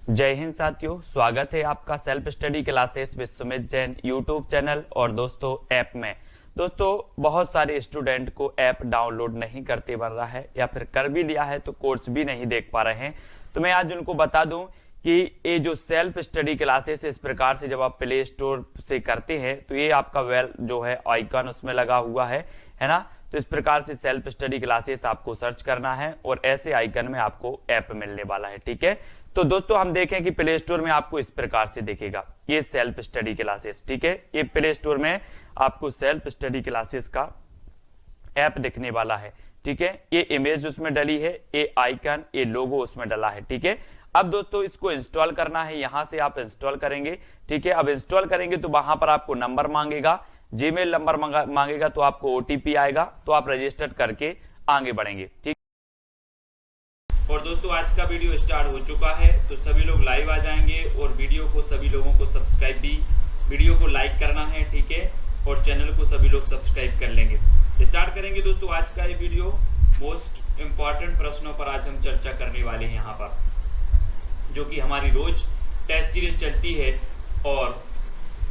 जय हिंद साथियों, स्वागत है आपका self study classes with Sumit Jain YouTube channel और दोस्तों ऐप में। दोस्तों बहुत सारे स्टूडेंट को ऐप डाउनलोड नहीं करते बन रहा है या फिर कर भी लिया है तो कोर्स भी नहीं देख पा रहे हैं। तो मैं आज उनको बता दूं कि ये जो सेल्फ स्टडी क्लासेस इस प्रकार से जब आप प्ले स्टोर से करते हैं तो ये आपका वेल जो है आइकन उसमें लगा हुआ है ना। तो इस प्रकार से सेल्फ स्टडी क्लासेस आपको सर्च करना है और ऐसे आइकन में आपको ऐप मिलने वाला है। ठीक है, तो दोस्तों हम देखें कि प्ले स्टोर में आपको इस प्रकार से दिखेगा ये सेल्फ स्टडी क्लासेस। ठीक है, ये प्ले स्टोर में आपको सेल्फ स्टडी क्लासेस का ऐप दिखने वाला है। ठीक है, ये इमेज उसमें डली है, ये आइकन, ये लोगो उसमें डला है। ठीक है, अब दोस्तों इसको इंस्टॉल करना है, यहां से आप इंस्टॉल करेंगे। ठीक है, अब इंस्टॉल करेंगे तो वहां पर आपको नंबर मांगेगा, जीमेल नंबर मांगेगा, तो आपको ओटीपी आएगा, तो आप रजिस्टर करके आगे बढ़ेंगे। ठीक, और दोस्तों आज का वीडियो स्टार्ट हो चुका है, तो सभी लोग लाइव आ जाएंगे और वीडियो को सभी लोगों को सब्सक्राइब भी, वीडियो को लाइक करना है। ठीक है, और चैनल को सभी लोग सब्सक्राइब कर लेंगे। स्टार्ट करेंगे दोस्तों आज का ये वीडियो। मोस्ट इंपॉर्टेंट प्रश्नों पर आज हम चर्चा करने वाले हैं यहाँ पर, जो कि हमारी रोज टेस्ट सीरीज चलती है। और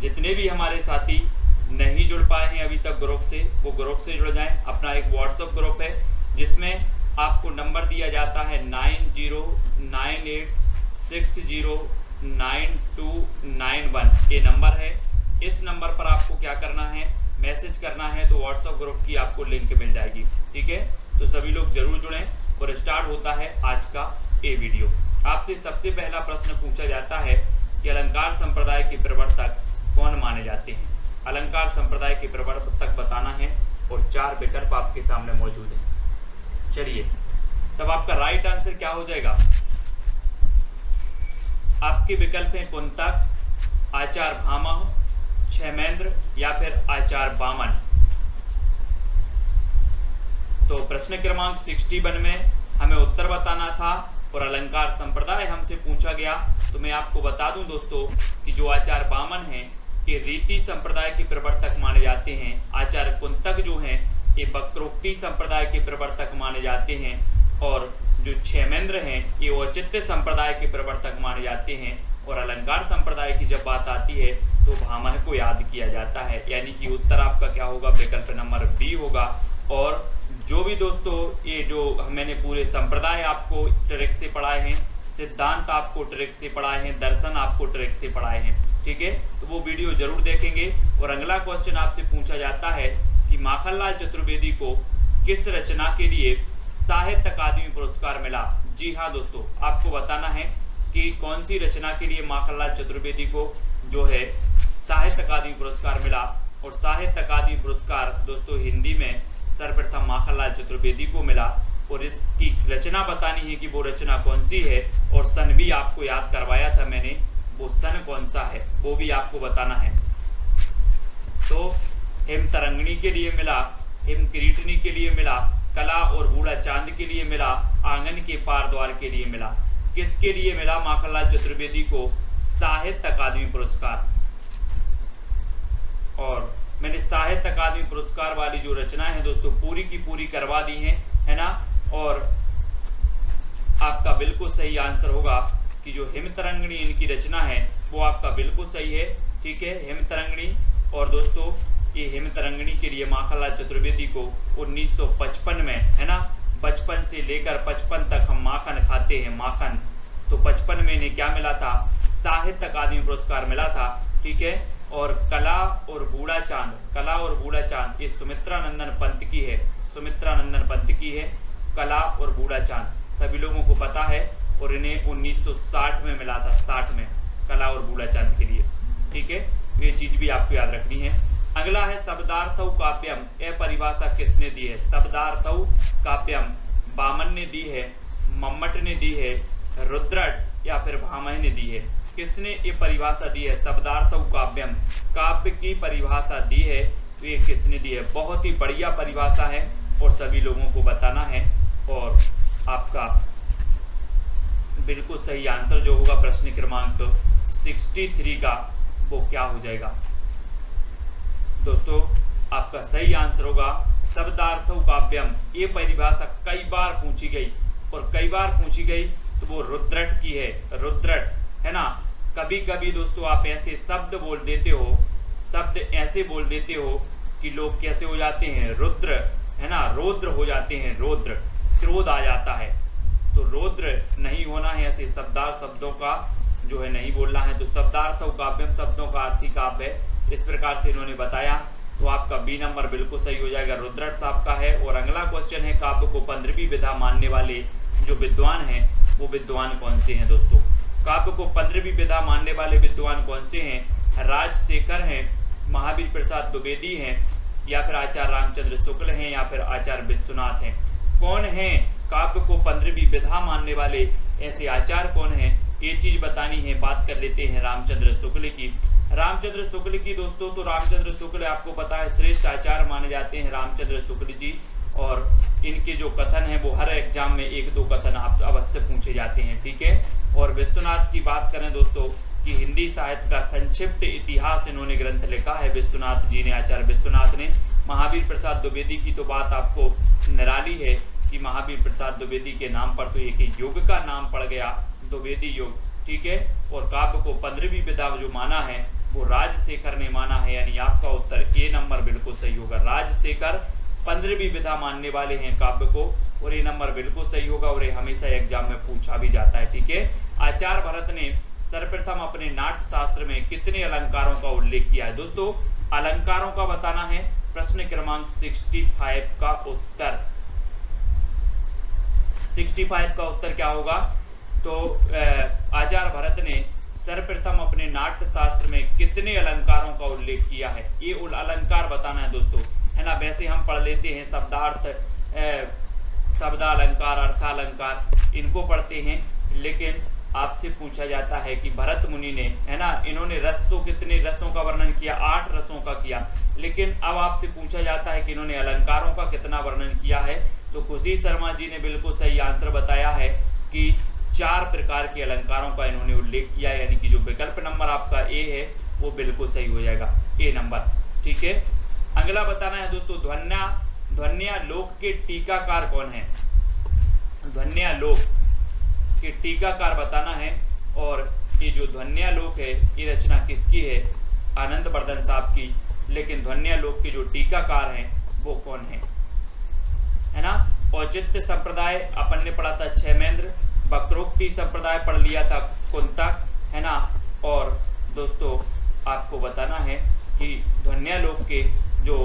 जितने भी हमारे साथी नहीं जुड़ पाए हैं अभी तक ग्रुप से, वो ग्रुप से जुड़ जाएं। अपना एक व्हाट्सएप ग्रुप है जिसमें आपको नंबर दिया जाता है 9098609291। ये नंबर है, इस नंबर पर आपको क्या करना है, मैसेज करना है, तो व्हाट्सएप ग्रुप की आपको लिंक मिल जाएगी। ठीक है, तो सभी लोग जरूर जुड़ें। और स्टार्ट होता है आज का ये वीडियो। आपसे सबसे पहला प्रश्न पूछा जाता है कि अलंकार संप्रदाय के प्रवर्तक कौन माने जाते हैं। अलंकार संप्रदाय के प्रवर्तक बताना है और 4 विकल्प आपके सामने मौजूद हैं। चलिए, तब आपका राइट आंसर क्या हो जाएगा। आपके विकल्प हैं कुंतक, आचार्य भामह, क्षेमेंद्र या फिर आचार्य वामन। तो प्रश्न क्रमांक 61 में हमें उत्तर बताना था और अलंकार संप्रदाय हमसे पूछा गया। तो मैं आपको बता दूं दोस्तों कि जो आचार्य वामन हैं ये रीति संप्रदाय के प्रवर्तक माने जाते हैं। आचार्य कुंतक जो हैं ये वक्रोक्ति संप्रदाय के प्रवर्तक माने जाते हैं। और जो क्षेमेंद्र हैं ये औचित्य संप्रदाय के प्रवर्तक माने जाते हैं। और अलंकार संप्रदाय की जब बात आती है तो भामह को याद किया जाता है, यानी कि उत्तर आपका क्या होगा, विकल्प नंबर बी होगा। और जो भी दोस्तों ये जो मैंने पूरे संप्रदाय आपको ट्रिक से पढ़ाए हैं, सिद्धांत आपको ट्रिक से पढ़ाए हैं, दर्शन आपको ट्रिक से पढ़ाए हैं, ठीक है, तो वो वीडियो जरूर देखेंगे। और अगला क्वेश्चन आपसे पूछा जाता है कि माखनलाल चतुर्वेदी को किस रचना के लिए साहित्य अकादमी पुरस्कार मिला। जी हाँ दोस्तों, आपको बताना है कि कौन सी रचना के लिए माखनलाल चतुर्वेदी को जो है साहित्य अकादमी पुरस्कार मिला। और साहित्य अकादमी पुरस्कार दोस्तों हिंदी में सर्वप्रथम माखनलाल चतुर्वेदी को मिला। और इसकी रचना बतानी है कि वो रचना कौन सी है, और सन भी आपको याद करवाया था मैंने, वो सन कौन सा है वो भी आपको बताना है। तो हिम तरंगिणी के लिए मिला, हिम किरीटनी के लिए मिला, कला और बूढ़ा चांद के लिए मिला, आंगन के पार द्वार के लिए मिला। किसके लिए मिला माखनलाल चतुर्वेदी को साहित्य अकादमी पुरस्कार। और मैंने साहित्य अकादमी पुरस्कार वाली जो रचना है दोस्तों पूरी की पूरी करवा दी है ना। और आपका बिल्कुल सही आंसर होगा कि जो हिम तरंगिणी इनकी रचना है वो आपका बिल्कुल सही है। ठीक है, हिम तरंगिणी। और दोस्तों ये हिम तरंगिणी के लिए माखनलाल चतुर्वेदी को 1955 में, है ना, बचपन से लेकर 55 तक हम माखन खाते हैं, माखन, तो 55 में इन्हें क्या मिला था, साहित्य अकादमी पुरस्कार मिला था। ठीक है, और कला और बूढ़ा चांद, कला और बूढ़ा चांद ये सुमित्रानंदन पंत की है, सुमित्रानंदन पंत की है कला और बूढ़ा चांद, सभी लोगों को पता है। और इन्हें 1960 में मिला था, 60 में, कला और बूढ़ा चांद के लिए। ठीक है, ये चीज भी आपको याद रखनी है। अगला है शब्दार्थौ काव्यम, यह परिभाषा किसने दी है। शब्दार्थौ काव्यम वामन ने दी है, मम्मट ने दी है, रुद्रट या फिर भामह ने दी है। किसने ये परिभाषा दी है, शब्दार्थौ काव्यम, काव्य की परिभाषा दी है, तो ये किसने दी है। बहुत ही बढ़िया परिभाषा है और सभी लोगों को बताना है। और आपका बिल्कुल सही आंसर जो होगा प्रश्न क्रमांक 63 का वो क्या हो जाएगा दोस्तों, आपका सही आंसर होगा शब्दार्थौ काव्यम। ये परिभाषा कई बार पूछी गई, और कई बार पूछी गई तो वो रुद्रट की है, रुद्रट, है ना। कभी कभी दोस्तों आप ऐसे शब्द बोल देते हो, शब्द ऐसे बोल देते हो कि लोग कैसे हो जाते हैं, रुद्र, है ना, रौद्र हो जाते हैं, रौद्र, क्रोध आ जाता है। तो रौद्र नहीं होना है, ऐसे शब्दार्थ शब्दों का जो है नहीं बोलना है। तो शब्दार्थ काव्यम शब्दों का अर्थी काव्य है, इस प्रकार से इन्होंने बताया। तो आपका बी नंबर बिल्कुल सही हो जाएगा, रुद्रट आपका है। और अगला क्वेश्चन है, काव्य को 15वीं विधा मानने वाले जो विद्वान हैं वो विद्वान कौन से हैं दोस्तों। काव्य को 15वीं विधा मानने वाले विद्वान कौन से हैं? राजशेखर हैं, महावीर प्रसाद द्विवेदी हैं, या फिर आचार्य रामचंद्र शुक्ल हैं, या फिर आचार्य विश्वनाथ हैं। कौन हैं काव्य को 15वीं विधा मानने वाले ऐसे आचार्य कौन हैं, ये चीज बतानी है। बात कर लेते हैं रामचंद्र शुक्ल की। रामचंद्र शुक्ल की दोस्तों, तो रामचंद्र शुक्ल आपको पता है श्रेष्ठ आचार्य माने जाते हैं रामचंद्र शुक्ल जी। और इनके जो कथन है वो हर एग्जाम में 1-2 कथन आप अवश्य पूछे जाते हैं, ठीक है। और विश्वनाथ की बात करें दोस्तों कि हिंदी साहित्य का संक्षिप्त इतिहास इन्होंने ग्रंथ लिखा है विश्वनाथ जी ने, आचार्य विश्वनाथ ने। महावीर प्रसाद द्विवेदी की तो बात आपको निराली है कि महावीर प्रसाद द्विवेदी के नाम पर तो एक युग का नाम पड़ गया, द्विवेदी युग, ठीक है। और काव्य को 15वीं विधा जो माना है वो राजशेखर ने माना है, यानी आपका उत्तर ए नंबर बिल्कुल सही होगा। राजशेखर 15वीं विधा मानने वाले हैं काव्य को, और ये नंबर बिल्कुल सही होगा। और ये हमेशा एग्जाम में पूछा भी जाता है, ठीक है। आचार्य भरत ने सर्वप्रथम अपने नाट्य शास्त्र में कितने अलंकारों का उल्लेख किया है दोस्तों? अलंकारों का बताना है। प्रश्न क्रमांक 65 का उत्तर, 65 का उत्तर क्या होगा? तो आचार्य भरत ने सर्वप्रथम अपने नाट्य शास्त्र में कितने अलंकारों का उल्लेख किया है, ये अलंकार बताना है दोस्तों, है ना। वैसे हम पढ़ लेते हैं शब्दार्थ, शब्दालंकार, अर्थालंकार, इनको पढ़ते हैं, लेकिन आपसे पूछा जाता है कि भरत मुनि ने, है ना, इन्होंने रस तो कितने रसों का वर्णन किया? 8 रसों का किया। लेकिन अब आपसे पूछा जाता है कि इन्होंने अलंकारों का कितना वर्णन किया है? तो खुशी शर्मा जी ने बिल्कुल सही आंसर बताया है कि 4 प्रकार के अलंकारों का इन्होंने उल्लेख किया है, यानी कि जो विकल्प नंबर आपका ए है वो बिल्कुल सही हो जाएगा, ए नंबर, ठीक है। अगला बताना है दोस्तों, ध्वन्यालोक के टीकाकार कौन है? ध्वन्यालोक के टीकाकार बताना है। और ये जो ध्वन्यालोक है ये रचना किसकी है? आनंद वर्धन साहब की। लेकिन ध्वन्यालोक के जो टीकाकार हैं वो कौन है ना। औचित्य संप्रदाय अपन ने पढ़ा था क्षेमेंद्र, वक्रोक्ति संप्रदाय पढ़ लिया था कुंतक, है ना। और दोस्तों आपको बताना है कि ध्वन्यालोक के जो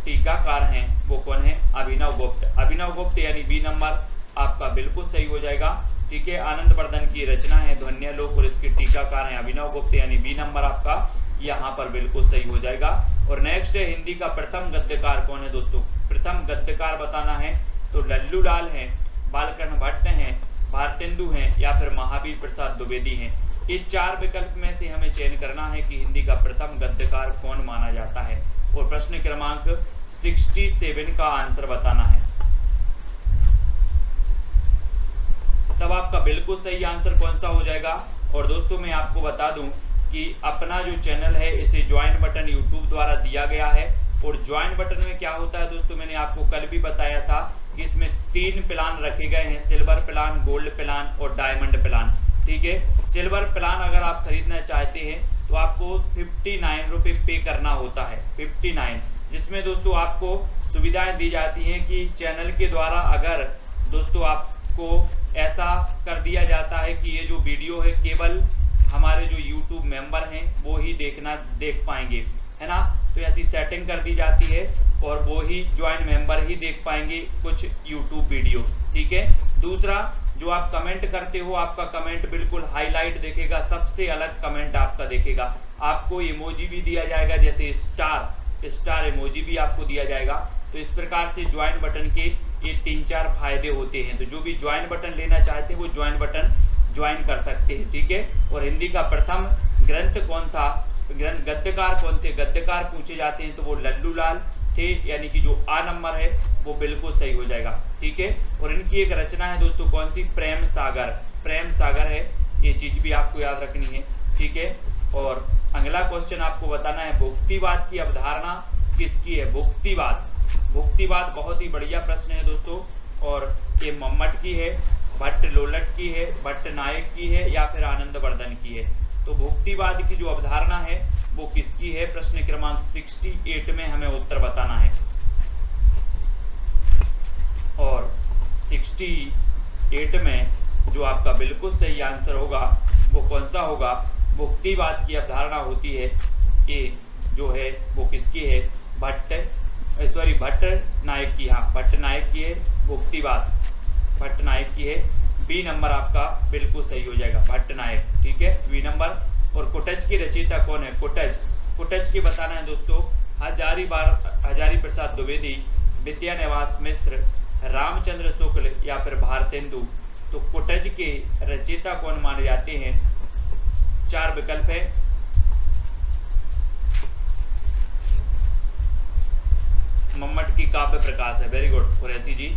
टीकाकार हैं वो कौन है? अभिनव गुप्त। अभिनव गुप्त यानी बी नंबर आपका बिल्कुल सही हो जाएगा, ठीक है। आनंद वर्धन की रचना है ध्वन्यालोक और इसके टीकाकार हैं अभिनव गुप्त, यानी बी नंबर आपका यहाँ पर बिल्कुल सही हो जाएगा। और नेक्स्ट है, हिंदी का प्रथम गद्यकार कौन है दोस्तों? प्रथम गद्यकार बताना है। तो लल्लू लाल हैं, बालकृष्ण भट्ट हैं, भारतेंदु हैं, या फिर महावीर प्रसाद द्विवेदी हैं। ये 4 विकल्प में से हमें चयन करना है कि हिंदी का प्रथम गद्यकार कौन माना जाता है। और प्रश्न क्रमांक 67 का आंसर बताना है। तब आपका बिल्कुल सही आंसर कौन सा हो जाएगा? और दोस्तों मैं आपको बता दूं कि अपना जो चैनल है इसे ज्वाइन बटन यूट्यूब द्वारा दिया गया है। और ज्वाइन बटन में क्या होता है दोस्तों, मैंने आपको कल भी बताया था कि इसमें 3 प्लान रखे गए हैं, सिल्वर प्लान, गोल्ड प्लान और डायमंड प्लान, ठीक है। सिल्वर प्लान अगर आप खरीदना चाहते हैं तो आपको 59 रुपये पे करना होता है, 59, जिसमें दोस्तों आपको सुविधाएं दी जाती हैं कि चैनल के द्वारा अगर दोस्तों आपको ऐसा कर दिया जाता है कि ये जो वीडियो है केवल हमारे जो YouTube मेंबर हैं वो ही देख पाएंगे, है ना। तो ऐसी सेटिंग कर दी जाती है और वो ही ज्वाइन मेंबर ही देख पाएंगे कुछ YouTube वीडियो, ठीक है। दूसरा, जो आप कमेंट करते हो आपका कमेंट बिल्कुल हाईलाइट देखेगा, सबसे अलग कमेंट आपका देखेगा। आपको इमोजी भी दिया जाएगा, जैसे स्टार इमोजी भी आपको दिया जाएगा। तो इस प्रकार से ज्वाइन बटन के ये 3-4 फायदे होते हैं। तो जो भी ज्वाइन बटन लेना चाहते हैं वो ज्वाइन बटन ज्वाइन कर सकते हैं, ठीक है। और हिंदी का प्रथम ग्रंथ कौन था, गद्यकार कौन थे? गद्यकार पूछे जाते हैं तो वो लल्लू लाल थे, यानी कि जो आ नंबर है वो बिल्कुल सही हो जाएगा, ठीक है। और इनकी एक रचना है दोस्तों, कौन सी? प्रेम सागर, प्रेम सागर है, ये चीज भी आपको याद रखनी है, ठीक है। और अगला क्वेश्चन आपको बताना है, भुक्तिवाद की अवधारणा किसकी है? भुक्तिवाद बहुत ही बढ़िया प्रश्न है दोस्तों, और ये मम्मट की है। भट्ट लोलट की है, भट्ट नायक की है या फिर आनंदवर्धन की है। तो भुक्तिवाद की जो अवधारणा है वो किसकी है? प्रश्न क्रमांक 68 में हमें उत्तर बताना है। और 68 में जो आपका बिल्कुल सही आंसर होगा वो कौन सा होगा? भुक्तिवाद की अवधारणा होती है, ये जो है वो किसकी है? भट्ट नायक की। हाँ, भट्ट नायक की है भुक्तिवाद, भट्ट नायक की है। बी नंबर आपका बिल्कुल सही हो जाएगा, भट्ट नायक। ठीक है, बी नंबर। और कुटज की रचयिता कौन है? कुटज की बताना है दोस्तों। हजारी प्रसाद द्विवेदी, विद्यानिवास मिश्र, रामचंद्र शुक्ल या फिर भारतेंदु। तो कुटज के रचयिता कौन माने जाते हैं? 4 विकल्प है। मम्मट की काव्य प्रकाश है, वेरी गुड कुरैशी जी।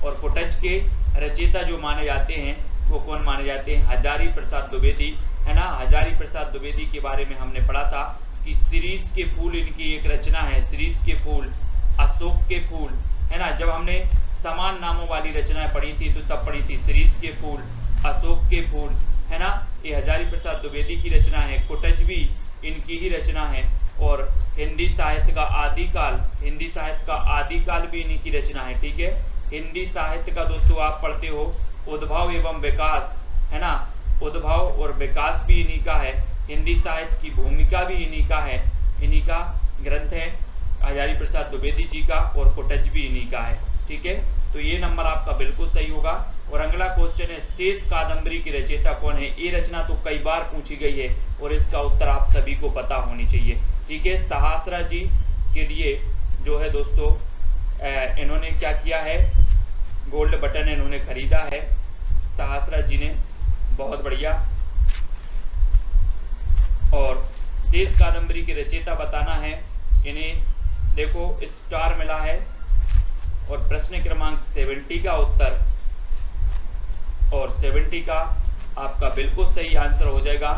और कुटज के रचयिता जो माने जाते हैं वो कौन माने जाते हैं? हजारी प्रसाद द्विवेदी, है ना। हजारी प्रसाद द्विवेदी के बारे में हमने पढ़ा था कि शिरीष के फूल इनकी एक रचना है, शिरीष के फूल, अशोक के फूल, है ना। जब हमने समान नामों वाली रचनाएं पढ़ी थी तो तब पढ़ी थी शिरीष के फूल, अशोक के फूल, है ना। ये हजारी प्रसाद द्विवेदी की रचना है, कुटज भी इनकी ही रचना है। और हिंदी साहित्य का आदिकाल भी इन्हीं की रचना है। ठीक है, हिंदी साहित्य का दोस्तों आप पढ़ते हो उद्भव एवं विकास, है ना। उद्भव और विकास भी इन्हीं का है। हिंदी साहित्य की भूमिका भी इन्हीं का है, इन्हीं का ग्रंथ है हजारी प्रसाद द्विवेदी जी का। और कुटज भी इन्हीं का है। ठीक है, तो ये नंबर आपका बिल्कुल सही होगा। और अगला क्वेश्चन है, शेष कादंबरी की रचयिता कौन है? ये रचना तो कई बार पूछी गई है और इसका उत्तर आप सभी को पता होनी चाहिए। ठीक है, सहस्रा जी के लिए जो है दोस्तों इन्होंने क्या किया है? गोल्ड बटन इन्होंने खरीदा है सहस्रा जी ने, बहुत बढ़िया। और शेष कादंबरी की रचयिता बताना है, इन्हें देखो स्टार मिला है। और प्रश्न क्रमांक 70 का उत्तर, और 70 का आपका बिल्कुल सही आंसर हो जाएगा,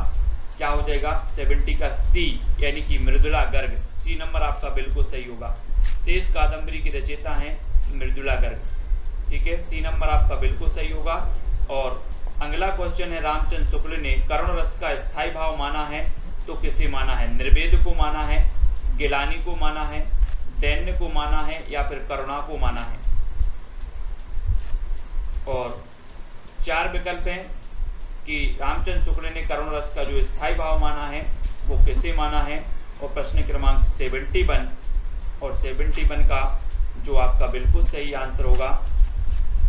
क्या हो जाएगा? 70 का सी, यानी कि मृदुला गर्ग। सी नंबर आपका बिल्कुल सही होगा। शेष कादंबरी की रचयिता है मृदुला गर्ग। ठीक है, सी नंबर आपका बिल्कुल सही होगा। और अगला क्वेश्चन है, रामचंद्र शुक्ल ने करुण रस का स्थायी भाव माना है तो किसे माना है? निर्वेद को माना है, गिलानी को माना है, दैन्य को माना है या फिर करुणा को माना है? और 4 विकल्प हैं कि रामचंद्र शुक्ल ने करुण रस का जो स्थायी भाव माना है वो किसे माना है? और प्रश्न क्रमांक 71, और 71 का जो आपका बिल्कुल सही आंसर होगा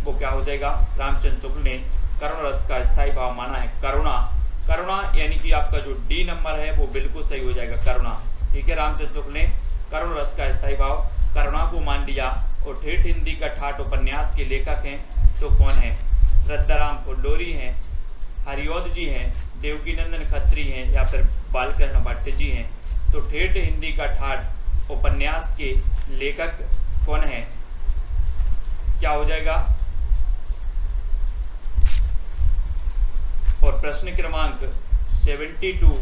वो क्या हो जाएगा? रामचंद्र शुक्ल ने करुण रस का स्थायी भाव माना है करुणा, यानी कि आपका जो डी नंबर है वो बिल्कुल सही हो जाएगा, करुणा। ठीक है, रामचंद्र शुक्ल ने करुण रस का स्थायी भाव करुणा को मान लिया। और ठेठ हिंदी का ठाठ उपन्यास के लेखक हैं तो कौन है? श्रद्धाराम फुल्लोरी हैं, हरिओद जी हैं, देवकीनंदन खत्री हैं या फिर बालकृष्ण भट्ट जी हैं। तो ठेठ हिंदी का ठाठ उपन्यास के लेखक कौन है? क्या हो जाएगा? और प्रश्न क्रमांक 72,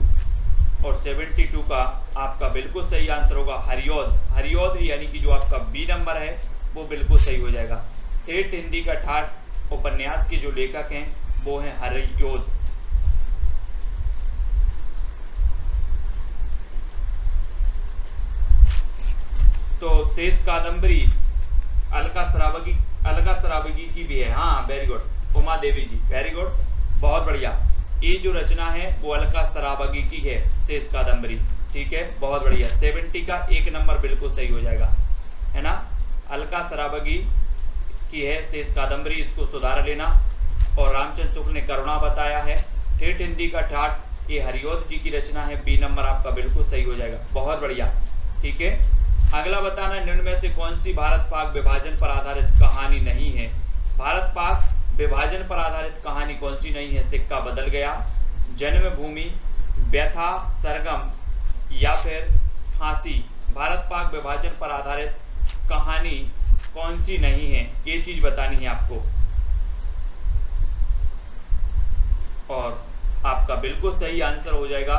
और 72 का आपका बिल्कुल सही आंसर होगा हरिओद, यानी कि जो आपका बी नंबर है वो बिल्कुल सही हो जाएगा। ठेठ हिंदी का ठाठ उपन्यास के जो लेखक हैं वो हैं हरिओद। तो शेष कादंबरी अलका सरावगी की भी है। हाँ, वेरी गुड, उमा देवी जी, वेरी गुड, बहुत बढ़िया। ये जो रचना है वो अलका सरावगी की है, शेष कादंबरी। ठीक है, बहुत बढ़िया। 70 का 1 नंबर बिल्कुल सही हो जाएगा, है ना। अलका सरावगी की है शेष कादंबरी, इसको सुधार लेना। और रामचंद्र शुक्ल ने करुणा बताया है। ठेठ हिंदी का ठाठ ये हरिओद जी की रचना है, बी नंबर आपका बिल्कुल सही हो जाएगा, बहुत बढ़िया। ठीक है, अगला बताना है, निम्न में से कौन सी भारत पाक विभाजन पर आधारित कहानी नहीं है? भारत पाक विभाजन पर आधारित कहानी कौन सी नहीं है? सिक्का बदल गया, जन्मभूमि, व्यथा, सरगम या फिर फांसी। भारत पाक विभाजन पर आधारित कहानी कौन सी नहीं है? ये चीज बतानी है आपको। और आपका बिल्कुल सही आंसर हो जाएगा,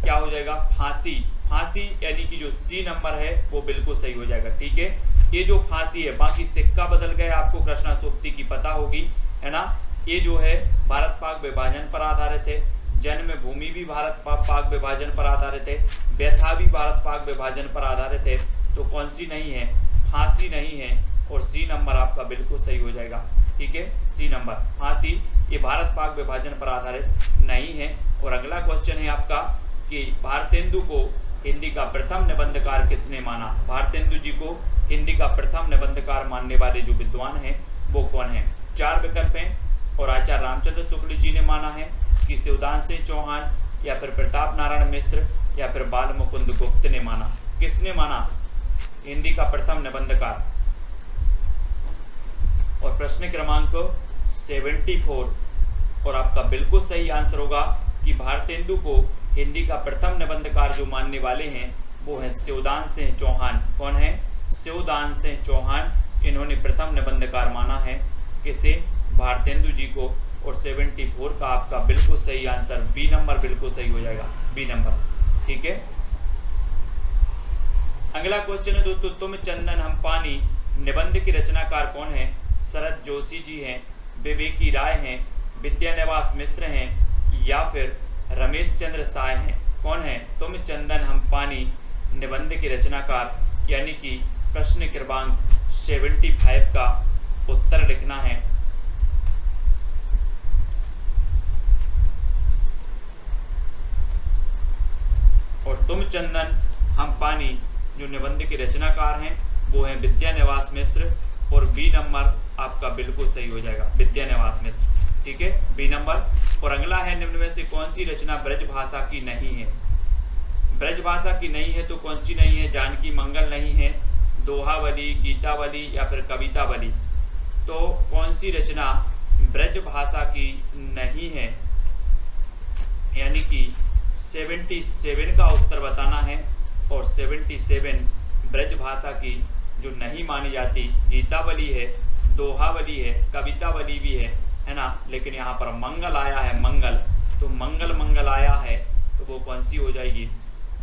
क्या हो जाएगा? फांसी। फांसी यानी कि जो सी नंबर है वो बिल्कुल सही हो जाएगा। ठीक है, ये जो फांसी है, बाकी सिक्का बदल गया आपको कृष्णा सूक्ति की पता होगी, है ना। ये जो है भारत पाक विभाजन पर आधारित है। जन्मभूमि भी भारत पाक विभाजन पर आधारित है। व्यथा भी भारत पाक विभाजन पर आधारित है। तो कौन सी नहीं है? फांसी नहीं है। और सी नंबर आपका बिल्कुल सही हो जाएगा। ठीक है, सी नंबर फांसी ये भारत पाक विभाजन पर आधारित नहीं है। और अगला क्वेश्चन है आपका कि भारतेंदु को हिंदी का प्रथम निबंधकार किसने माना? भारतेंदु जी को हिंदी का प्रथम निबंधकार मानने वाले जो विद्वान हैं वो कौन है? 4 विकल्प हैं। और आचार्य रामचंद्र शुक्ल जी ने माना है, कि शिवदान सिंह चौहान, या फिर प्रताप नारायण मिश्र, या फिर बाल मुकुंद गुप्त ने माना। किसने माना हिंदी का प्रथम निबंधकार? और प्रश्न क्रमांक 74 और आपका बिल्कुल सही आंसर होगा कि भारतेंदु को हिंदी का प्रथम निबंधकार जो मानने वाले हैं वो है शिवदान सिंह चौहान। कौन है? शिवदान सिंह चौहान। इन्होंने प्रथम निबंधकार माना है किसे? भारतेंदु जी को। और 74 का आपका बिल्कुल सही आंसर बी नंबर बिल्कुल सही हो जाएगा, बी नंबर। ठीक है, अगला क्वेश्चन है दोस्तों, तुम चंदन हम पानी निबंध की रचनाकार कौन है? शरद जोशी जी हैं, विवेकी राय हैं, विद्यानिवास मिश्र हैं, या फिर रमेश चंद्र साय हैं। कौन है? तुम चंदन हम पानी निबंध के रचनाकार, यानी कि प्रश्न क्रमांक 75 का उत्तर लिखना है। और तुम चंदन हम पानी जो निबंध के रचनाकार हैं वो हैं विद्यानिवास मिश्र। और बी नंबर आपका बिल्कुल सही हो जाएगा, विद्यानिवास मिश्र। ठीक है, बी नंबर। और अगला है, निम्न में से कौन सी रचना ब्रज भाषा की नहीं है? ब्रज भाषा की नहीं है तो कौन सी नहीं है? जानकी मंगल नहीं है, दोहावली, गीतावली, या फिर कवितावली। तो कौन सी रचना ब्रज भाषा की नहीं है? यानी कि 77 का उत्तर बताना है। और 77 ब्रज भाषा की जो नहीं मानी जाती, गीतावली है, दोहावली है, कवितावली भी है ना। लेकिन यहाँ पर मंगल आया है, मंगल, तो मंगल मंगल आया है तो वो कौन सी हो जाएगी?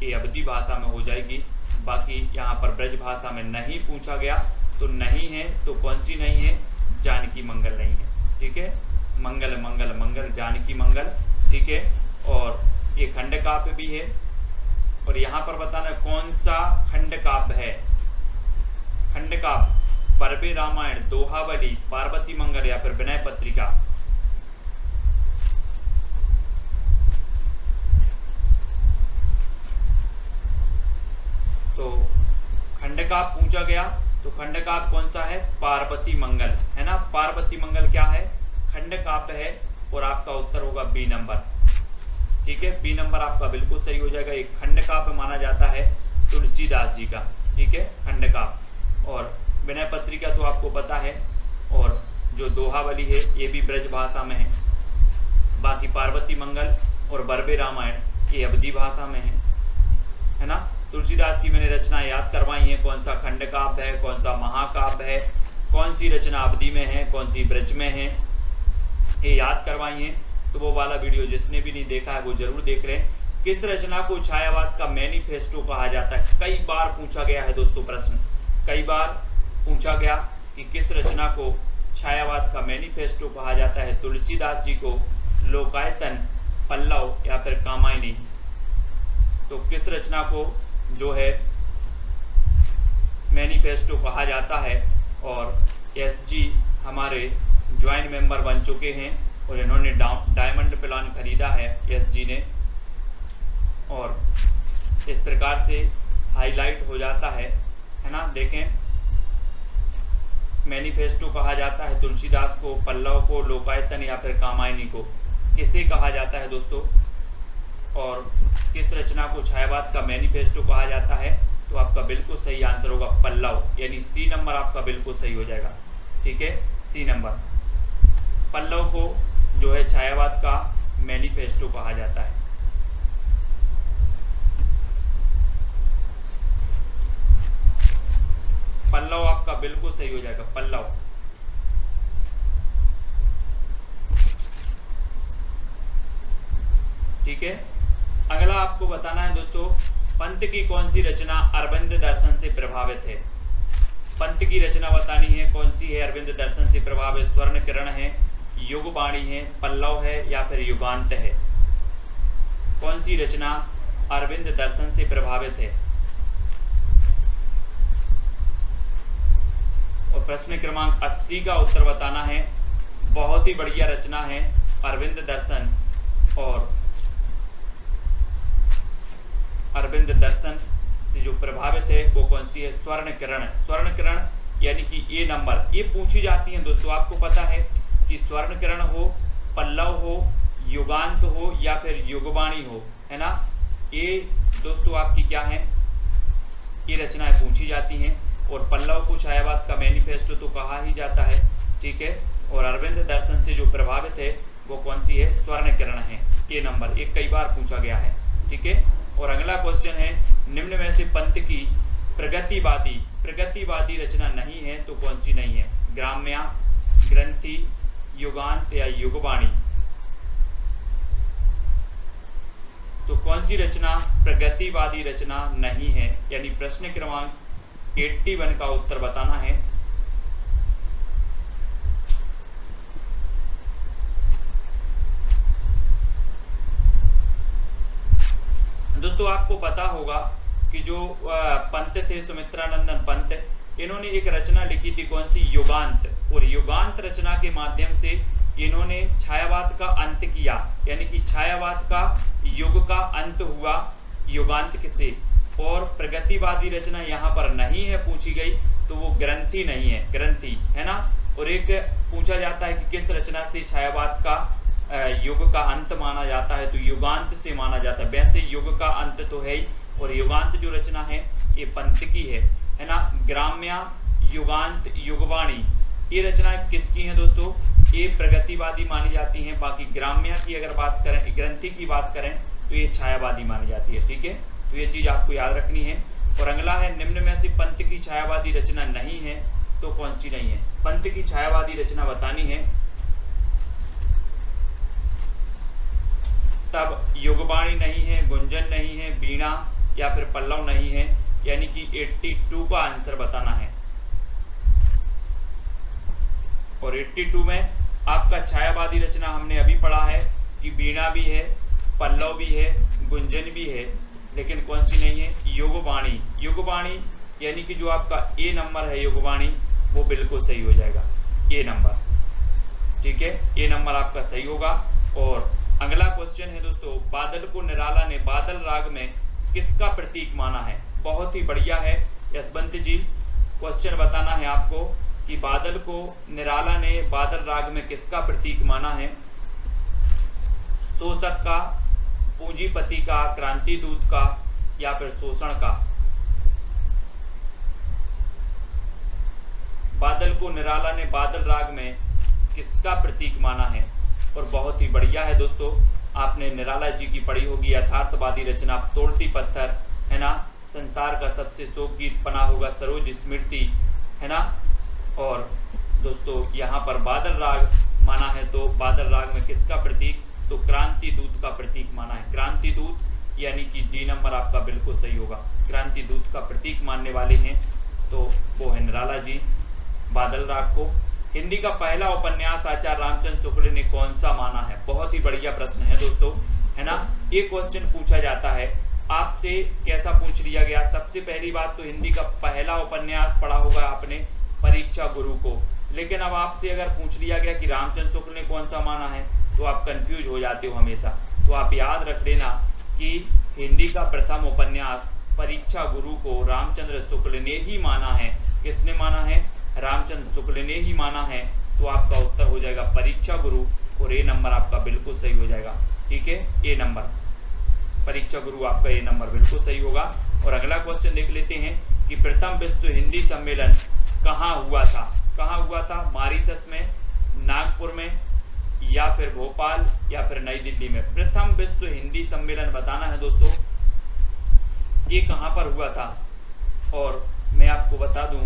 ये अवधी भाषा में हो जाएगी। बाकी यहाँ पर ब्रज भाषा में नहीं पूछा गया तो नहीं है। तो कौन सी नहीं है? जानकी मंगल नहीं है। ठीक है, मंगल मंगल मंगल जानकी मंगल। ठीक है, और ये खंड काव्य भी है। और यहाँ पर बताना कौन सा खंड काव्य है? खंड काव्य परबे रामायण, दोहावली, पार्वती मंगल, या फिर विनय पत्रिका। तो खंड काव्य पूछा गया तो खंड काव्य कौन सा है? पार्वती मंगल, है ना। पार्वती मंगल क्या है? खंड काव्य है। और आपका उत्तर होगा बी नंबर। ठीक है, बी नंबर आपका बिल्कुल सही हो जाएगा। एक खंड काव्य माना जाता है तुलसीदास जी का। ठीक है, खंड काव्य। और विनय पत्रिका तो आपको पता है। और जो दोहावली है ये भी ब्रज भाषा में है। बाकी पार्वती मंगल और बरबे रामायण ये अवधी भाषा में है ना। तुलसीदास की मैंने रचना याद करवाई है, कौन सा खंड काव्य है, कौन सा महाकाव्य है, कौन सी रचना अवधी में है, कौन सी ब्रज में है, ये याद करवाई है। तो वो वाला वीडियो जिसने भी नहीं देखा है वो जरूर देख लें। किस रचना को छायावाद का मैनिफेस्टो कहा जाता है? कई बार पूछा गया है दोस्तों प्रश्न, कई बार पूछा गया कि किस रचना को छायावाद का मैनिफेस्टो कहा जाता है? तुलसीदास जी को लोकायतन, पल्लव, या फिर कामायनी। तो किस रचना को जो है मैनिफेस्टो कहा जाता है? और एसजी हमारे ज्वाइंट मेंबर बन चुके हैं और इन्होंने डायमंड प्लान खरीदा है एसजी ने। और इस प्रकार से हाईलाइट हो जाता है ना। देखें, मैनिफेस्टो कहा जाता है तुलसीदास को, पल्लव को, लोकायतन, या फिर कामायनी को। किसे कहा जाता है दोस्तों? और किस रचना को छायावाद का मैनिफेस्टो कहा जाता है? तो आपका बिल्कुल सही आंसर होगा पल्लव, यानी सी नंबर आपका बिल्कुल सही हो जाएगा। ठीक है, सी नंबर। पल्लव को जो है छायावाद का मैनिफेस्टो कहा जाता है। पल्लव आपका बिल्कुल सही हो जाएगा, पल्लव। ठीक है, अगला आपको बताना है दोस्तों, पंत की कौन सी रचना अरविंद दर्शन से प्रभावित है? पंत की रचना बतानी है कौन सी है अरविंद दर्शन से प्रभावित। स्वर्ण किरण है, युगबाणी है, पल्लव है या फिर युगांत है? कौन सी रचना अरविंद दर्शन से प्रभावित है? और प्रश्न क्रमांक 80 का उत्तर बताना है। बहुत ही बढ़िया रचना है अरविंद दर्शन, और अरविंद दर्शन से जो प्रभावित है वो कौन सी है? स्वर्ण किरण। स्वर्ण किरण यानी कि ये नंबर, ये पूछी जाती है दोस्तों। आपको पता है कि स्वर्ण किरण हो, पल्लव हो, युगांत हो या फिर युगबाणी हो, है ना, ये दोस्तों आपकी क्या है, ये रचनाएं पूछी जाती हैं। और पल्लव को छायावाद का मैनिफेस्टो तो कहा ही जाता है, ठीक है। और अरविंद दर्शन से जो प्रभावित है वो कौन सी है? स्वर्ण किरण है। ये नंबर एक कई बार पूछा गया है, ठीक है। और अगला क्वेश्चन है, निम्न में से पंत की प्रगतिवादी रचना नहीं है तो कौन सी नहीं है? ग्राम्या, ग्रंथि, युगांत या युगबाणी? तो कौन सी रचना प्रगतिवादी रचना नहीं है? यानी प्रश्न क्रमांक 81 का उत्तर बताना है। दोस्तों आपको पता होगा कि जो पंत थे, सुमित्रानंदन पंत, इन्होंने एक रचना लिखी थी, कौन सी? युगांत। और युगांत रचना के माध्यम से इन्होंने छायावाद का अंत किया, यानी कि छायावाद का युग का अंत हुआ युगांत से। और प्रगतिवादी रचना यहाँ पर नहीं है पूछी गई, तो वो ग्रंथि नहीं है, ग्रंथि है ना। और एक पूछा जाता है कि किस रचना से छायावाद का युग का अंत माना जाता है, तो युगांत से माना जाता है। वैसे युग का अंत तो है ही, और युगांत जो रचना है ये पंत की है ना। ग्राम्या, युगांत, युगबाणी, ये रचनाएं किसकी हैं दोस्तों? ये प्रगतिवादी मानी जाती हैं। बाकी ग्राम्या की अगर बात करें, ग्रंथि की बात करें, तो ये छायावादी मानी जाती है, ठीक है। तो ये चीज आपको याद रखनी है। और अगला है, निम्न में से पंत की छायावादी रचना नहीं है तो कौन सी नहीं है? पंत की छायावादी रचना बतानी है, तब युगबाणी नहीं है, गुंजन नहीं है, वीणा या फिर पल्लव नहीं है। यानी कि 82 का आंसर बताना है। और 82 में आपका छायावादी रचना हमने अभी पढ़ा है कि वीणा भी है, पल्लव भी है, गुंजन भी है, लेकिन कौन सी नहीं है? युगबाणी। युगबाणी यानी कि जो आपका ए नंबर है युगबाणी, वो बिल्कुल सही हो जाएगा, ए नंबर, ठीक है। ए नंबर आपका सही होगा। और अगला क्वेश्चन है दोस्तों, बादल को निराला ने बादल राग में किसका प्रतीक माना है? बहुत ही बढ़िया है यशवंत जी, क्वेश्चन बताना है आपको कि बादल को निराला ने बादल राग में किसका प्रतीक माना है? शोषक का, पूंजीपति का, क्रांति दूत का या फिर शोषण का? बादल को निराला ने बादल राग में किसका प्रतीक माना है? और बहुत ही बढ़िया है दोस्तों, आपने निराला जी की पढ़ी होगी यथार्थवादी रचना तोड़ती पत्थर, है ना। संसार का सबसे शोक गीत पना होगा सरोज स्मृति, है ना। और दोस्तों यहाँ पर बादल राग माना है, तो बादल राग में किसका प्रतीक? तो क्रांति दूत का प्रतीक माना है। क्रांति दूत यानी कि डी नंबर आपका बिल्कुल सही होगा। क्रांति दूत का प्रतीक मानने वाले हैं तो वो है निराला जी बादल राग को। हिंदी का पहला उपन्यास आचार्य रामचंद्र शुक्ल ने कौन सा माना है? बहुत ही बढ़िया प्रश्न है दोस्तों, है ना। ये क्वेश्चन पूछा जाता है आपसे, कैसा पूछ लिया गया? सबसे पहली बात तो हिंदी का पहला उपन्यास पढ़ा होगा आपने, परीक्षा गुरु को। लेकिन अब आपसे अगर पूछ लिया गया कि रामचंद्र शुक्ल ने कौन सा माना है, तो आप कंफ्यूज हो जाते हो हमेशा। तो आप याद रख लेना कि हिंदी का प्रथम उपन्यास परीक्षा गुरु को रामचंद्र शुक्ल ने ही माना है। किसने माना है? रामचंद्र शुक्ल ने ही माना है। तो आपका उत्तर हो जाएगा परीक्षा गुरु, और ए नंबर आपका बिल्कुल सही हो जाएगा, ठीक है। ए नंबर, परीक्षा गुरु आपका ए नंबर बिल्कुल सही होगा। और अगला क्वेश्चन देख लेते हैं कि प्रथम विश्व हिंदी सम्मेलन कहाँ हुआ था? कहाँ हुआ था? मॉरिशस में, नागपुर में या फिर भोपाल या फिर नई दिल्ली में? प्रथम विश्व हिंदी सम्मेलन बताना है दोस्तों, ये कहाँ पर हुआ था? और मैं आपको बता दूं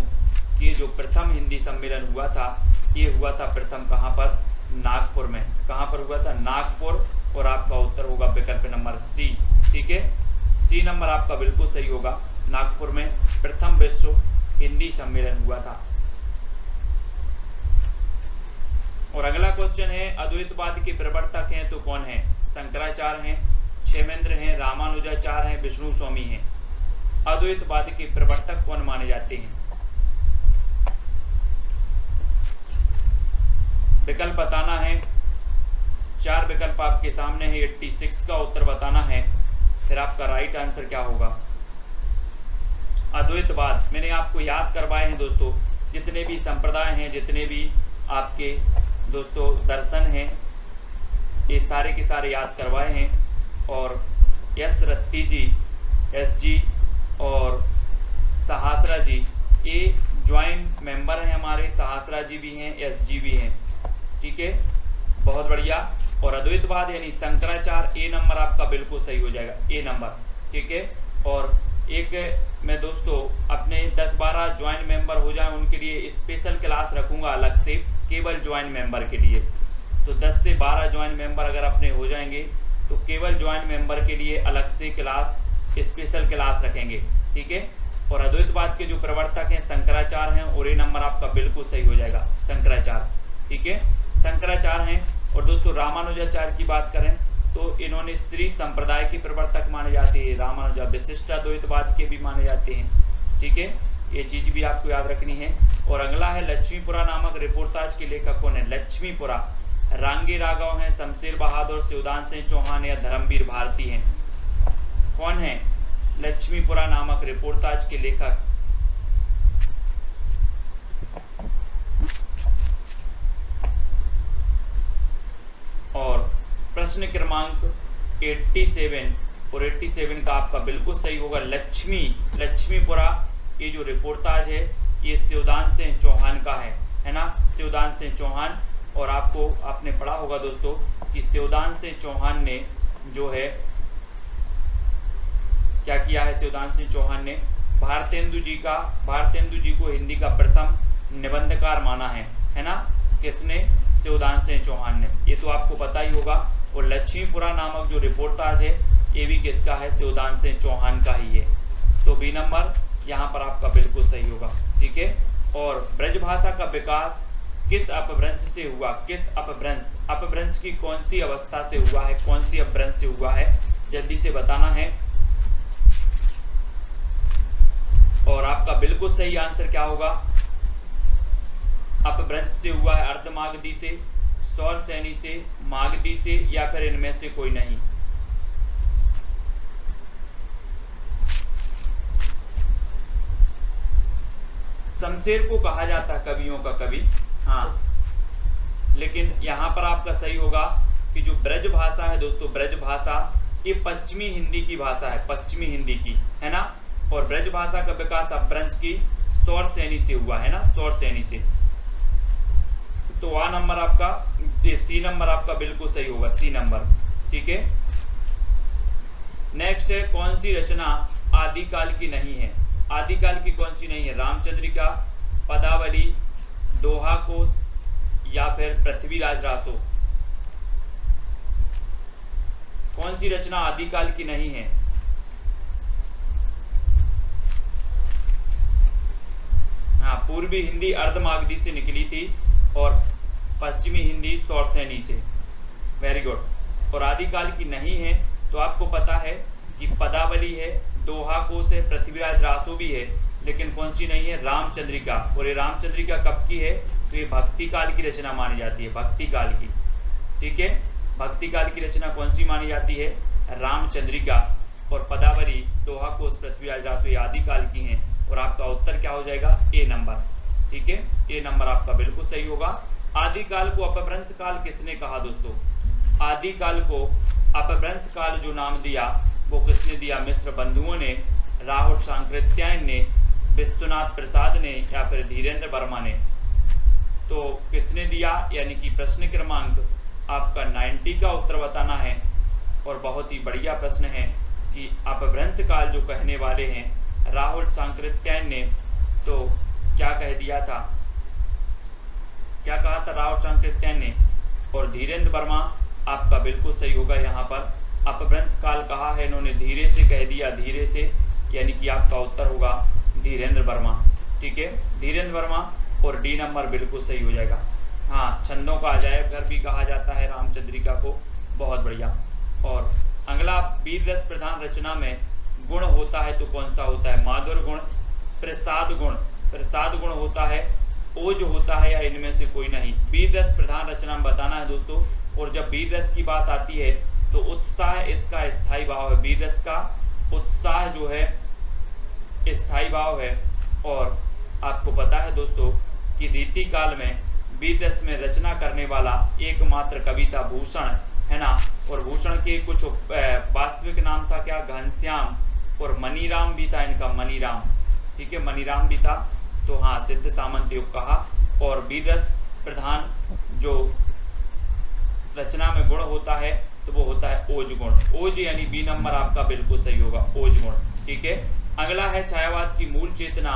कि ये जो प्रथम हिंदी सम्मेलन हुआ था, ये हुआ था प्रथम कहाँ पर? नागपुर में। कहाँ पर हुआ था? नागपुर। और आपका उत्तर होगा विकल्प नंबर सी, ठीक है। सी नंबर आपका बिल्कुल सही होगा। नागपुर में प्रथम विश्व हिंदी सम्मेलन हुआ था। और अगला क्वेश्चन है अद्वैतवाद के प्रवर्तक हैं तो कौन है? शंकराचार्य हैं, क्षेमेंद्र हैं, रामानुजाचार्य हैं, विष्णु स्वामी हैं। अद्वैतवाद के प्रवर्तक कौन माने जाते हैं? विकल्प बताना है, 4 विकल्प आपके सामने है, 86 का उत्तर बताना है, फिर आपका राइट आंसर क्या होगा? अद्वैतवाद मैंने आपको याद करवाए हैं दोस्तों, जितने भी संप्रदाय हैं, जितने भी आपके दोस्तों दर्शन हैं, ये सारे के सारे याद करवाए हैं। और एस रत्ती जी, एस जी और सहस्रा जी ये ज्वाइंट मेंबर हैं हमारे, सहस्रा जी भी हैं, एस जी भी हैं। ठीक है, बहुत बढ़िया। और अद्वैतवाद यानी शंकराचार्य, ए नंबर आपका बिल्कुल सही हो जाएगा, ए नंबर। ठीक है, और एक मैं दोस्तों अपने 10-12 ज्वाइंट मेंबर हो जाएं उनके लिए स्पेशल क्लास रखूंगा अलग से, केवल ज्वाइंट मेंबर के लिए। तो 10 से 12 ज्वाइंट मेंबर अगर अपने हो जाएंगे तो केवल ज्वाइंट मेंबर के लिए अलग से क्लास, स्पेशल क्लास रखेंगे। ठीक है, और अद्वैतवाद के जो प्रवर्तक हैं शंकराचार्य हैं, और ये नंबर आपका बिल्कुल सही हो जाएगा, शंकराचार्य। ठीक है, शंकराचार्य हैं। और दोस्तों रामानुजाचार्य की बात करें तो इन्होंने स्त्री संप्रदाय के प्रवर्तक माने जाते हैं, रामानुजा विशिष्ट अद्वैतवाद के भी माने जाते हैं। ठीक है, ये चीज भी आपको याद रखनी है। और अगला है लक्ष्मीपुरा नामक रिपोर्टाज के लेखक कौन है? लक्ष्मीपुरा रांगी राघव हैं, शमशेर बहादुर, शिवदान सिंह चौहान या धर्मवीर भारती हैं। कौन है लक्ष्मीपुरा नामक रिपोर्टाज के लेखक? और प्रश्न क्रमांक 87 और 87 का आपका बिल्कुल सही होगा लक्ष्मीपुरा। ये जो रिपोर्टाज है ये शिवदान सिंह चौहान का है ना, शिवदान सिंह चौहान। और आपने पढ़ा होगा दोस्तों कि शिवदान सिंह चौहान ने जो है क्या किया है? शिवदान सिंह चौहान ने भारतेंदु जी को हिंदी का प्रथम निबंधकार माना है ना? किसने? शिवदान सिंह चौहान ने। ये तो आपको पता ही होगा। और लक्ष्मीपुरा नामक जो रिपोर्टाज है ये भी किसका है? शिवदान सिंह चौहान का ही है। तो बी नंबर यहाँ पर आपका बिल्कुल सही होगा। ठीक है, और ब्रजभाषा का विकास किस अपभ्रंश से हुआ? किस अपभ्रंश की कौन सी अवस्था से हुआ है? कौन सी अपभ्रंश से हुआ है? जल्दी से बताना है। और आपका बिल्कुल सही आंसर क्या होगा? अपभ्रंश से हुआ है अर्धमागधी से, सौरसेनी से, मागधी से, या फिर इनमें से कोई नहीं। शमशेर को कहा जाता है कवियों का कवि, हाँ, लेकिन यहां पर आपका सही होगा कि जो ब्रज भाषा है दोस्तों, ब्रज भाषा ये पश्चिमी हिंदी की भाषा है, पश्चिमी हिंदी की, है ना। और ब्रज भाषा का विकास अपभ्रंश की सौरसेनी से हुआ है ना, सौरसेनी से। तो आ नंबर आपका, सी नंबर आपका बिल्कुल सही होगा, सी नंबर। ठीक है, नेक्स्ट है कौन सी रचना आदिकाल की नहीं है? आदिकाल की कौन सी नहीं है? रामचंद्रिका, पदावली, दोहा कोश या फिर पृथ्वीराज रासो? कौन सी रचना आदिकाल की नहीं है? हाँ, पूर्वी हिंदी अर्धमागधी से निकली थी और पश्चिमी हिंदी सौरसेनी से। Very good. और आदिकाल की नहीं है तो आपको पता है कि पदावली है, दोहा कोश है, पृथ्वीराज रासो भी है, लेकिन कौन सी नहीं है? रामचंद्रिका। और ये रामचंद्रिका कब की है? तो ये भक्ति काल की रचना मानी जाती है, भक्ति काल की। ठीक है, भक्ति काल की रचना कौन सी मानी जाती है? रामचंद्रिका। और पदावली, दोहा कोश, पृथ्वीराज रासो ये आदिकाल की हैं। और आपका उत्तर क्या हो जाएगा? ए नंबर। ठीक है, ए नंबर आपका बिल्कुल सही होगा। आदिकाल को अपभ्रंश काल किसने कहा दोस्तों? आदिकाल को अपभ्रंश काल जो नाम दिया वो किसने दिया? मिश्र बंधुओं ने, राहुल सांकृत्यायन ने, विश्वनाथ प्रसाद ने या फिर धीरेन्द्र वर्मा ने? तो किसने दिया? यानी कि प्रश्न क्रमांक आपका 90 का उत्तर बताना है। और बहुत ही बढ़िया प्रश्न है कि अपभ्रंश काल जो कहने वाले हैं राहुल सांकृत्यायन ने, तो क्या कह दिया था? क्या कहा था राहुल सांकृत्यायन ने? और धीरेन्द्र वर्मा आपका बिल्कुल सही होगा। यहाँ पर अपभ्रंश काल कहा है इन्होंने, धीरे से कह दिया, धीरे से, यानी कि आपका उत्तर होगा धीरेन्द्र वर्मा। ठीक है, धीरेन्द्र वर्मा। और डी नंबर बिल्कुल सही हो जाएगा। हाँ, छंदों का अजायब घर भी कहा जाता है रामचंद्रिका को। बहुत बढ़िया। और अगला, वीर रस प्रधान रचना में गुण होता है तो कौन सा होता है? माधुर गुण, प्रसाद गुण, प्रसाद गुण होता है, ओज होता है, या इनमें से कोई नहीं? वीर रस प्रधान रचना में बताना है दोस्तों। और जब वीर रस की बात आती है तो उत्साह इसका स्थायी भाव है। वीर रस का उत्साह जो है स्थायी भाव है। और आपको पता है दोस्तों कि रीति काल में वीर रस में रचना करने वाला एकमात्र कवि था भूषण, है ना। और भूषण के कुछ वास्तविक नाम था क्या? घनश्याम, और मनीराम भी था इनका, मनीराम, ठीक है, मनीराम भी था। तो हाँ, सिद्ध सामंत योग कहा। और वीर रस प्रधान जो रचना में गुण होता है तो वो होता है ओज गुण। ओज यानी बी नंबर आपका बिल्कुल सही होगा, ओज गुण, ठीक है। अगला है, छायावाद की मूल चेतना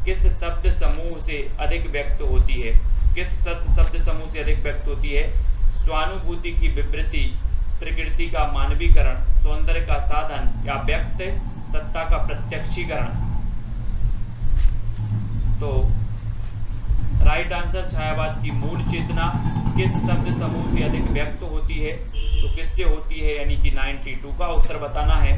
किस शब्द समूह से अधिक व्यक्त होती है? किस शब्द समूह से अधिक व्यक्त होती है? स्वानुभूति की विवृत्ति, प्रकृति का मानवीकरण, सौंदर्य का साधन, या व्यक्त सत्ता का प्रत्यक्षीकरण? तो राइट आंसर, छायावाद की मूल चेतना किस शब्द समूह से अधिक व्यक्त होती है? तो किससे होती है? यानी कि 92 का उत्तर बताना है।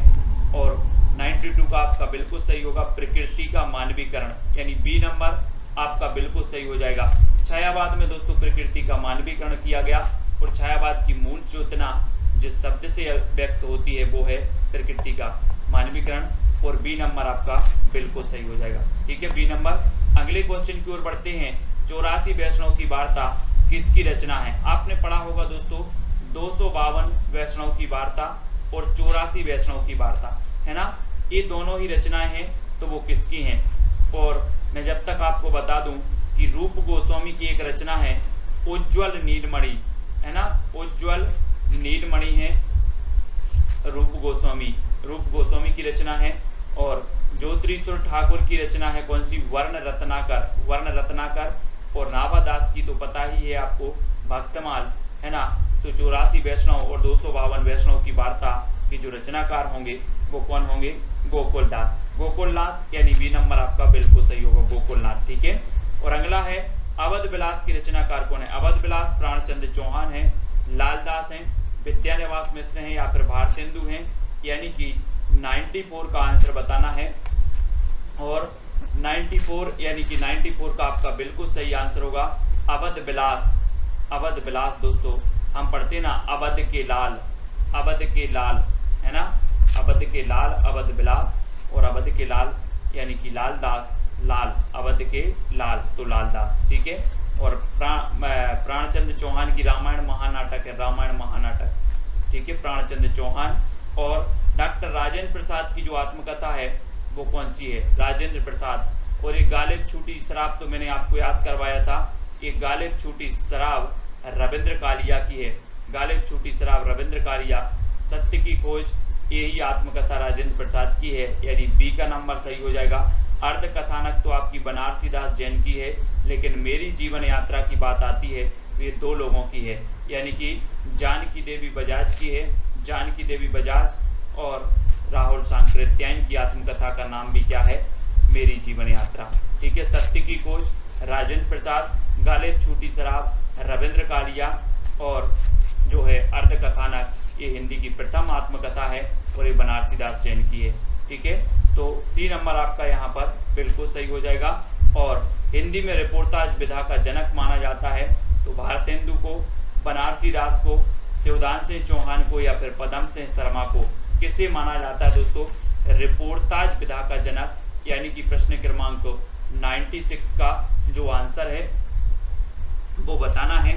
और 92 का आपका बिल्कुल सही होगा, प्रकृति का मानवीकरण, यानी बी नंबर आपका बिल्कुल सही हो जाएगा। छायावाद में दोस्तों प्रकृति का मानवीकरण किया गया। और छायावाद की मूल चेतना जिस शब्द से व्यक्त होती है वो है प्रकृति का मानवीकरण। और बी नंबर आपका बिल्कुल सही हो जाएगा, ठीक है, बी नंबर। अगले क्वेश्चन की ओर बढ़ते हैं। 84 वैष्णव की वार्ता किसकी रचना है? आपने पढ़ा होगा दोस्तों 252 वैष्णव की वार्ता और 84 वैष्णव की वार्ता, है ना। ये दोनों ही रचनाएं हैं, तो वो किसकी हैं? और मैं जब तक आपको बता दूं कि रूप गोस्वामी की एक रचना है उज्ज्वल नीलमणि, है ना, उज्ज्वल नीलमणि है रूप गोस्वामी की रचना है। और ज्योतिरीश्वर ठाकुर की रचना है कौन सी? वर्ण रत्नाकर। और नाभादास की तो पता ही है आपको, भक्तमाल, है ना। तो 84 वैष्णव और 252 वैष्णव की वार्ता के जो रचनाकार होंगे वो कौन होंगे? गोकुलनाथ, यानी बी नंबर आपका बिल्कुल सही होगा, गोकुलनाथ, ठीक है। और अगला है, अवध विलास की रचनाकार कौन है? अवध विलास प्राणचंद्र चौहान है, लालदास हैं, विद्यानिवास मिश्र हैं, या फिर भारतेंदु हैं? यानी कि 94 का आंसर बताना है। और 94 यानी कि 94 का आपका बिल्कुल सही आंसर होगा अवध विलास दोस्तों। हम पढ़ते ना अवध के लाल, है ना, अवध के लाल, अवध विलास। और अवध के लाल यानी कि लालदास, अवध के लाल, तो लालदास, ठीक है। और प्राणचंद्र चौहान की रामायण महानाटक है, ठीक है, प्राणचंद्र चौहान। और डॉक्टर राजेंद्र प्रसाद की जो आत्मकथा है वो कौन सी है? राजेंद्र प्रसाद। और एक गालिब छूटी शराब तो मैंने आपको याद करवाया था, एक गालिब छूटी शराब रविंद्र कालिया की है, गालिब छूटी शराब रविंद्र कालिया। सत्य की खोज, यही आत्मकथा राजेंद्र प्रसाद की है, यानी बी का नंबर सही हो जाएगा। अर्ध कथानक तो आपकी बनारसी दास जैन की है, लेकिन मेरी जीवन यात्रा की बात आती है तो ये दो लोगों की है, यानी कि जानकी देवी बजाज की है, जानकी देवी बजाज। और राहुल सांकृत्यायन की आत्मकथा का नाम भी क्या है? मेरी जीवन यात्रा, ठीक है। सत्य की खोज राजेंद्र प्रसाद, गालिब छूटी शराब रविंद्र कालिया, और जो है अर्ध कथानक ये हिंदी की प्रथम आत्मकथा है और ये बनारसी दास जैन की है, ठीक है। तो सी नंबर आपका यहाँ पर बिल्कुल सही हो जाएगा। और हिंदी में रिपोर्टाज विधा का जनक माना जाता है तो भारतेंदु को, बनारसी दास को, शिवदान सिंह चौहान को, या फिर पदम सिंह शर्मा को किसे माना जाता है दोस्तों? रिपोर्टाज विधा का जनक, यानी कि प्रश्न क्रमांक 96 का जो आंसर है वो बताना है।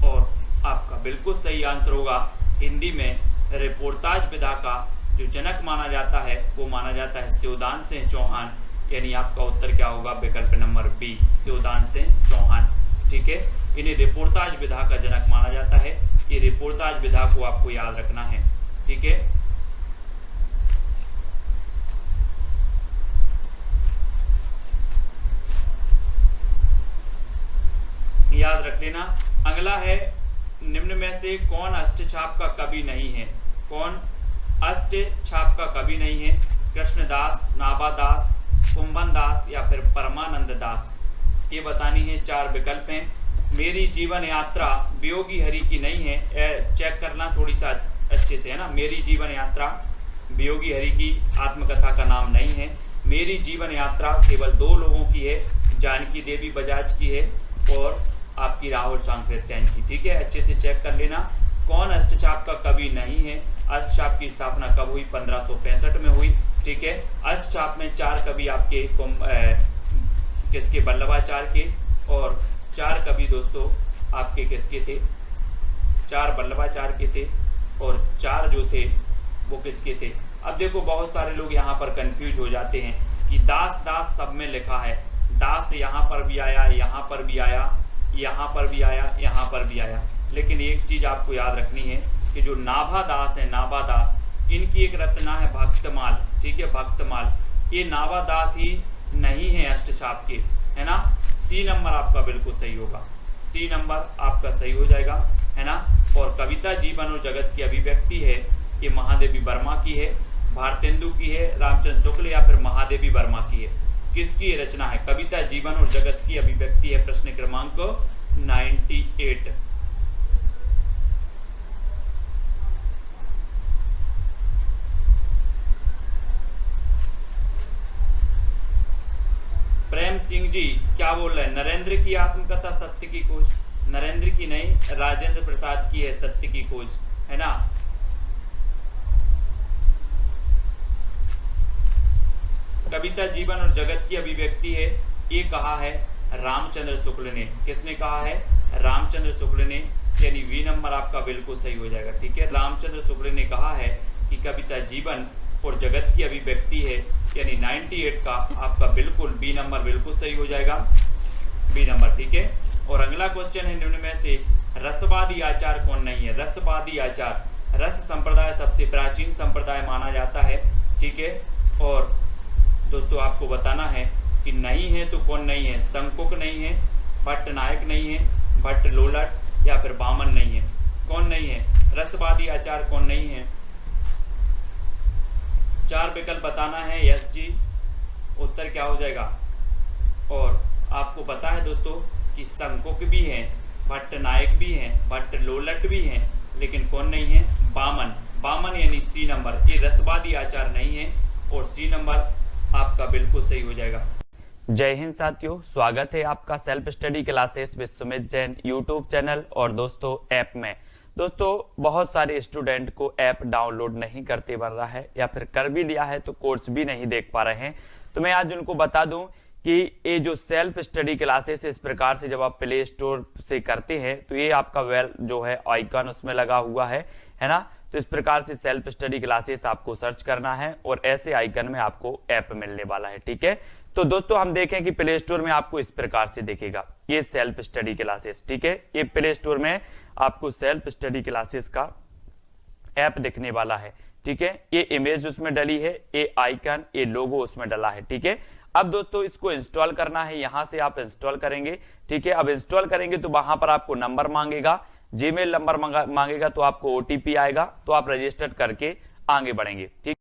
और आपका बिल्कुल सही आंसर होगा, हिंदी में रिपोर्टाज विधा का जो जनक माना जाता है वो माना जाता है शिवदान सिंह चौहान, यानी आपका उत्तर क्या होगा? विकल्प नंबर बी, शिवदान सिंह चौहान, ठीक है। इन्हें रिपोर्टाज विधा का जनक माना जाता है। ये रिपोर्टाज विधा को आपको याद रखना है, ठीक है। याद रख लेना। अगला है, निम्न में से कौन अष्टछाप का कवि नहीं है? कौन अष्टछाप का कवि नहीं है? कृष्णदास, नाभादास, कुंभन दास, या फिर परमानंद दास? ये बतानी है, 4 विकल्प हैं। मेरी जीवन यात्रा वियोगी हरि की नहीं है, चेक करना थोड़ी सा अच्छे से, है ना। मेरी जीवन यात्रा वियोगी हरि की आत्मकथा का नाम नहीं है। मेरी जीवन यात्रा केवल 2 लोगों की है, जानकी देवी बजाज की है और आपकी राहुल सांकृत्यायन की। ठीक है, अच्छे से चेक कर लेना। कौन अष्टचाप का कवि नहीं है? अष्टचाप की स्थापना कब हुई? 1565 में हुई। ठीक है, अष्टचाप में 4 कवि आपके किसके? वल्लभाचार्य के, और 4 कवि दोस्तों आपके किसके थे? 4 वल्लभाचार्य के थे और 4 जो थे वो किसके थे? अब देखो बहुत सारे लोग यहाँ पर कंफ्यूज हो जाते हैं कि दास दास सब में लिखा है, दास यहाँ पर भी आया, यहाँ पर भी आया, यहाँ पर भी आया, यहाँ पर भी आया। लेकिन एक चीज आपको याद रखनी है कि जो नाभा दास है, नाभा दास, इनकी एक रचना है भक्तमाल। ठीक है, भक्तमाल, ये नाभा दास ही नहीं है अष्टचाप के, है ना। सी नंबर आपका बिल्कुल सही होगा, सी नंबर आपका सही हो जाएगा, है ना। और कविता जीवन और जगत की अभिव्यक्ति है, ये महादेवी वर्मा की है, भारतेंदु की है, रामचंद्र शुक्ल या फिर महादेवी वर्मा की है। किसकी रचना है? कविता जीवन और जगत की अभिव्यक्ति है, प्रश्न क्रमांक 98। प्रेम सिंह जी क्या बोल रहे हैं? नरेंद्र की आत्मकथा सत्य की खोज, नरेंद्र की नहीं, राजेंद्र प्रसाद की है सत्य की खोज, है ना। कविता जीवन और जगत की अभिव्यक्ति है, ये कहा है रामचंद्र शुक्ल ने। किसने कहा है? रामचंद्र शुक्ल ने, यानी वी नंबर आपका बिल्कुल सही हो जाएगा। ठीक है, रामचंद्र शुक्ल ने कहा है कि कविता जीवन और जगत की अभिव्यक्ति है, यानी 98 का आपका बिल्कुल बी नंबर बिल्कुल सही हो जाएगा, बी नंबर। ठीक है, और अगला क्वेश्चन है निम्न में से रसवादी आचार कौन नहीं है? रसवादी आचार, रस संप्रदाय सबसे प्राचीन संप्रदाय माना जाता है। ठीक है, और दोस्तों आपको बताना है कि नहीं है तो कौन नहीं है? शंकुक नहीं है, भट्ट नायक नहीं है, भट्ट लोलट या फिर बामन नहीं है। कौन नहीं है? रसवादी आचार कौन नहीं है? 4 विकल्प बताना है। यस जी, उत्तर क्या हो जाएगा? और आपको पता है दोस्तों कि शंकुक भी है, भट्ट नायक भी है, भट्ट लोलट भी है, लेकिन कौन नहीं है? बामन। बामन यानी सी नंबर, ये रसवादी आचार नहीं है और सी नंबर आपका बिल्कुल सही हो जाएगा। जय हिंद साथियों, स्वागत है आपका self study classes with Sumit Jain YouTube channel और दोस्तों ऐप में। दोस्तों बहुत सारे स्टूडेंट को ऐप डाउनलोड नहीं करते बन रहा है या फिर कर भी लिया है तो कोर्स भी नहीं देख पा रहे हैं। तो मैं आज उनको बता दूं कि ये जो सेल्फ स्टडी क्लासेस इस प्रकार से जब आप प्ले स्टोर से करते हैं तो ये आपका वेल जो है आइकन उसमें लगा हुआ है ना। तो इस प्रकार से सेल्फ स्टडी क्लासेस आपको सर्च करना है और ऐसे आइकन में आपको ऐप मिलने वाला है। ठीक है, तो दोस्तों हम देखें कि प्ले स्टोर में आपको इस प्रकार से दिखेगा ये सेल्फ स्टडी क्लासेस। ठीक है, ये प्ले स्टोर में आपको सेल्फ स्टडी क्लासेस का ऐप दिखने वाला है। ठीक है, ये इमेज उसमें डली है, ये आइकन, ये लोगो उसमें डला है। ठीक है, अब दोस्तों इसको इंस्टॉल करना है, यहां से आप इंस्टॉल करेंगे। ठीक है, अब इंस्टॉल करेंगे तो वहां पर आपको नंबर मांगेगा, जीमेल नंबर मांगेगा, तो आपको ओटीपी आएगा, तो आप रजिस्टर करके आगे बढ़ेंगे। ठीक।